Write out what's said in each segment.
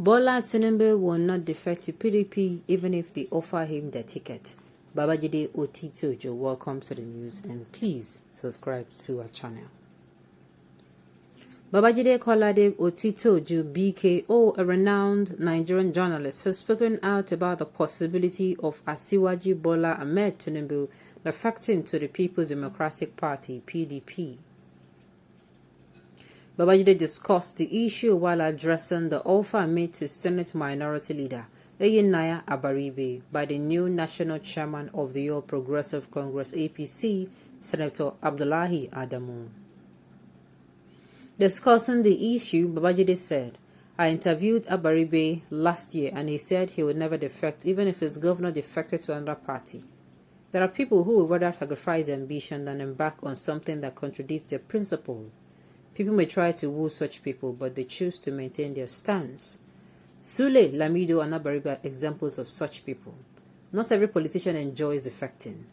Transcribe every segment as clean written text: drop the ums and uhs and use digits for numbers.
Bola Tinubu will not defect to PDP even if they offer him the ticket. Babajide Otitoju, welcome to the news and please subscribe to our channel. Babajide Kolade Otitoju, BKO, a renowned Nigerian journalist, has spoken out about the possibility of Asiwaju Bola Ahmed Tinubu defecting to the People's Democratic Party, PDP. Babajide discussed the issue while addressing the offer made to Senate Minority Leader Eyinaya Abaribe by the new National Chairman of the All Progressive Congress APC, Senator Abdullahi Adamu. Discussing the issue, Babajide said, "I interviewed Abaribe last year and he said he would never defect even if his governor defected to another party. There are people who would rather sacrifice their ambition than embark on something that contradicts their principle. People may try to woo such people, but they choose to maintain their stance." Sule, Lamido, and Abaribe are examples of such people. Not every politician enjoys defecting.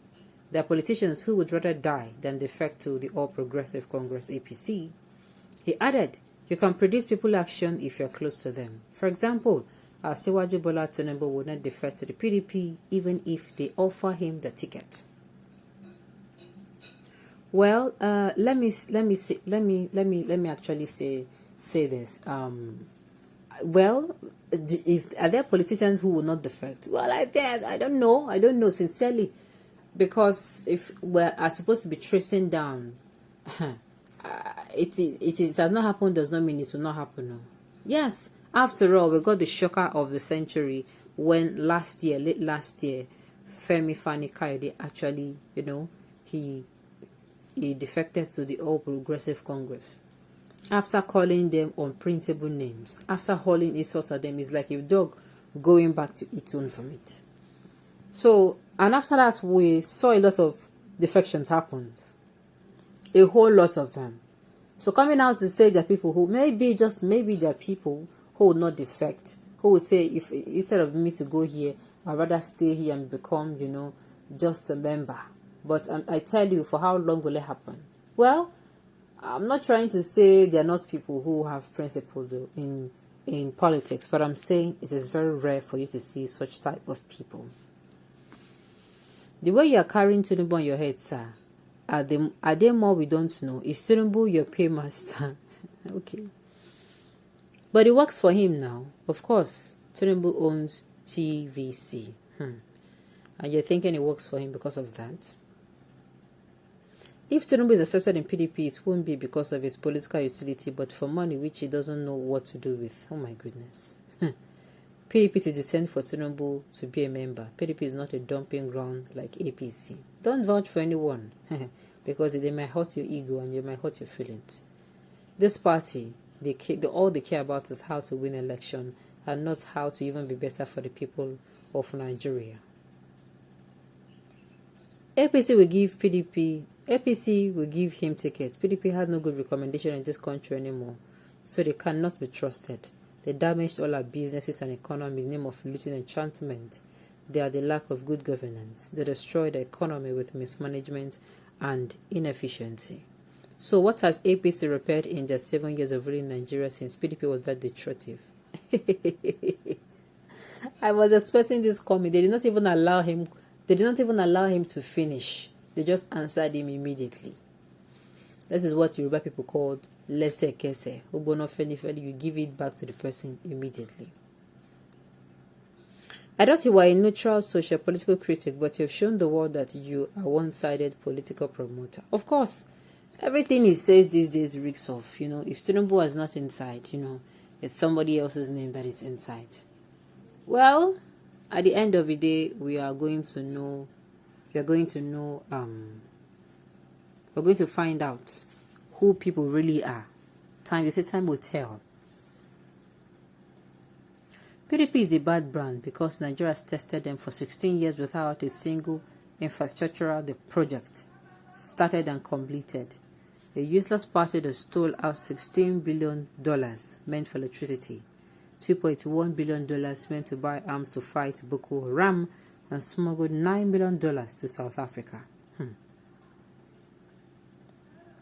There are politicians who would rather die than defect to the All Progressive Congress APC. He added, "You can predict people's action if you are close to them. For example, Asiwaju Bola Tinubu would not defect to the PDP even if they offer him the ticket." Well, let me actually say this. Are there politicians who will not defect? Well, I don't know sincerely, because if we are supposed to be tracing down, it has not happened does not mean it will not happen. No. Yes, after all, we got the shocker of the century when late last year, Femi Fani Kayode actually, he defected to the All Progressive Congress. After calling them unprintable names, after hauling insults at them, it's like a dog going back to its own vomit. So, and after that, we saw a lot of defections happen. A whole lot of them. So coming out to say that people who maybe there are people who will not defect, who will say, if instead of me to go here, I'd rather stay here and become, just a member. But I tell you, for how long will it happen? Well, I'm not trying to say there are not people who have principle though in politics, but I'm saying it is very rare for you to see such type of people. The way you are carrying Tinubu on your head, sir, are there more we don't know? Is Tinubu your paymaster? Okay. But it works for him now. Of course, Tinubu owns TVC. And you're thinking it works for him because of that? If Tinubu is accepted in PDP, it won't be because of his political utility, but for money which he doesn't know what to do with. Oh my goodness. PDP to descend for Tinubu to be a member. PDP is not a dumping ground like APC. Don't vouch for anyone, because they might hurt your ego and you might hurt your feelings. This party, all they care about is how to win election and not how to even be better for the people of Nigeria. APC will give him tickets. PDP has no good recommendation in this country anymore, so they cannot be trusted. They damaged all our businesses and economy in the name of looting enchantment. They are the lack of good governance. They destroyed the economy with mismanagement and inefficiency. So what has APC repaired in their 7 years of ruling Nigeria since PDP was that destructive? I was expecting this coming. They did not even allow him to finish. They just answered him immediately. This is what Yoruba people called lese kese. You give it back to the person immediately. I thought you were a neutral social political critic, but you have shown the world that you are one-sided political promoter. Of course, everything he says these days reeks of, if Tinubu is not inside, it's somebody else's name that is inside. Well, at the end of the day, we're going to find out who people really are. Time will tell. PDP is a bad brand because Nigeria has tested them for 16 years without a single infrastructural project started and completed. A useless party that stole out $16 billion meant for electricity, $2.1 billion meant to buy arms to fight Boko Haram, and smuggled $9 million to South Africa.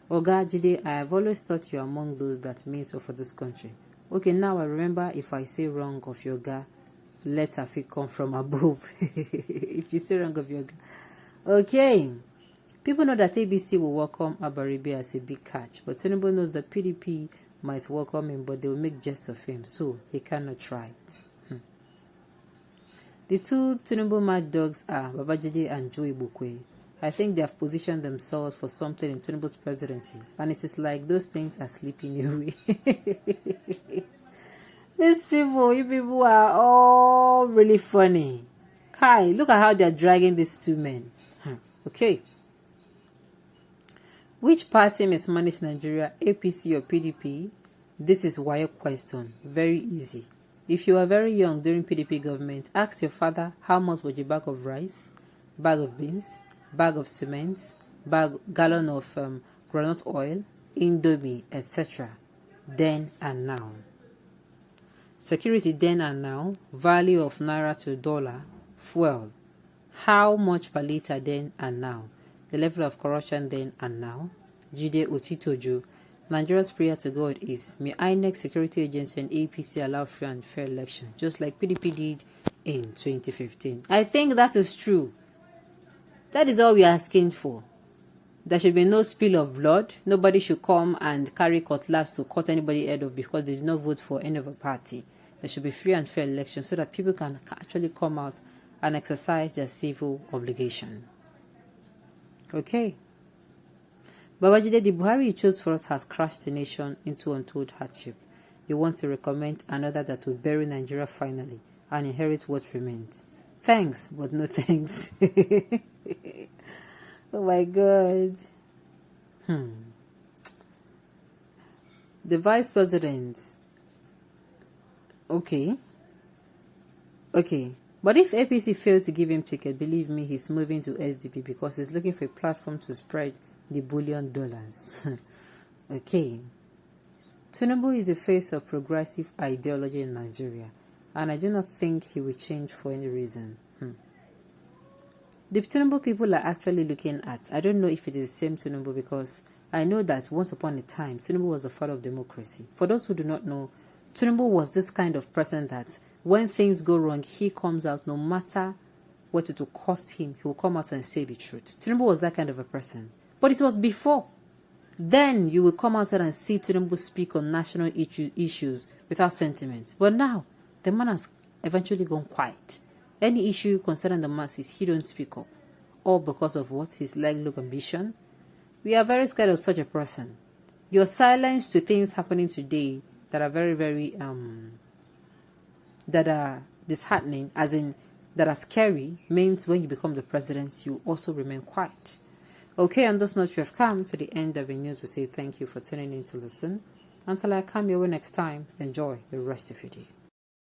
Oga Jide, I have always thought you are among those that mean so for this country. Okay, now I remember, if I say wrong of yoga, let Afik come from above. If you say wrong of yoga. Okay. People know that ABC will welcome Abaribe as a big catch, but Tinubu knows that PDP might welcome him, but they will make jest of him, so he cannot try it. The two Tinubu mad dogs are Babajide and Joe Ibukwe. I think they have positioned themselves for something in Tinubu's presidency, and it is like those things are slipping away. These people, you people are all really funny. Kai, look at how they're dragging these two men. Okay. Which party mismanaged Nigeria, APC or PDP? This is why a question. Very easy. If you were very young during PDP government, ask your father how much was a bag of rice, bag of beans, bag of cement, gallon of groundnut oil, indomie, etc. Then and now. Security then and now, value of naira to dollar, fuel. How much per liter then and now? The level of corruption then and now. Jide Otitoju. Nigeria's prayer to God is, may INEC Security Agency and APC allow free and fair election, just like PDP did in 2015. I think that is true. That is all we are asking for. There should be no spill of blood. Nobody should come and carry cutlass to cut anybody head off because they did not vote for any of a party. There should be free and fair election so that people can actually come out and exercise their civil obligation. Okay. Babajide, the Buhari you chose for us has crashed the nation into untold hardship. You want to recommend another that will bury Nigeria finally and inherit what remains. Thanks, but no thanks. Oh my God. The vice president. Okay. But if APC failed to give him ticket, believe me, he's moving to SDP because he's looking for a platform to spread the $1 billion. Okay. Tinubu is the face of progressive ideology in Nigeria, and I do not think he will change for any reason. The Tinubu people are actually looking at, I don't know if it is the same Tinubu, because I know that once upon a time, Tinubu was the father of democracy. For those who do not know, Tinubu was this kind of person that when things go wrong, he comes out, no matter what it will cost him, he will come out and say the truth. Tinubu was that kind of a person. But it was before. Then you will come outside and see Tinubu speak on national issues without sentiment. But now, the man has eventually gone quiet. Any issue concerning the masses, he don't speak up. All because of what? His leg-look ambition. We are very scared of such a person. Your silence to things happening today that are very, very, that are disheartening, as in, that are scary, means when you become the president, you also remain quiet. Okay, on this note, we have come to the end of the news. We say thank you for tuning in to listen. Until I come your way next time, enjoy the rest of your day.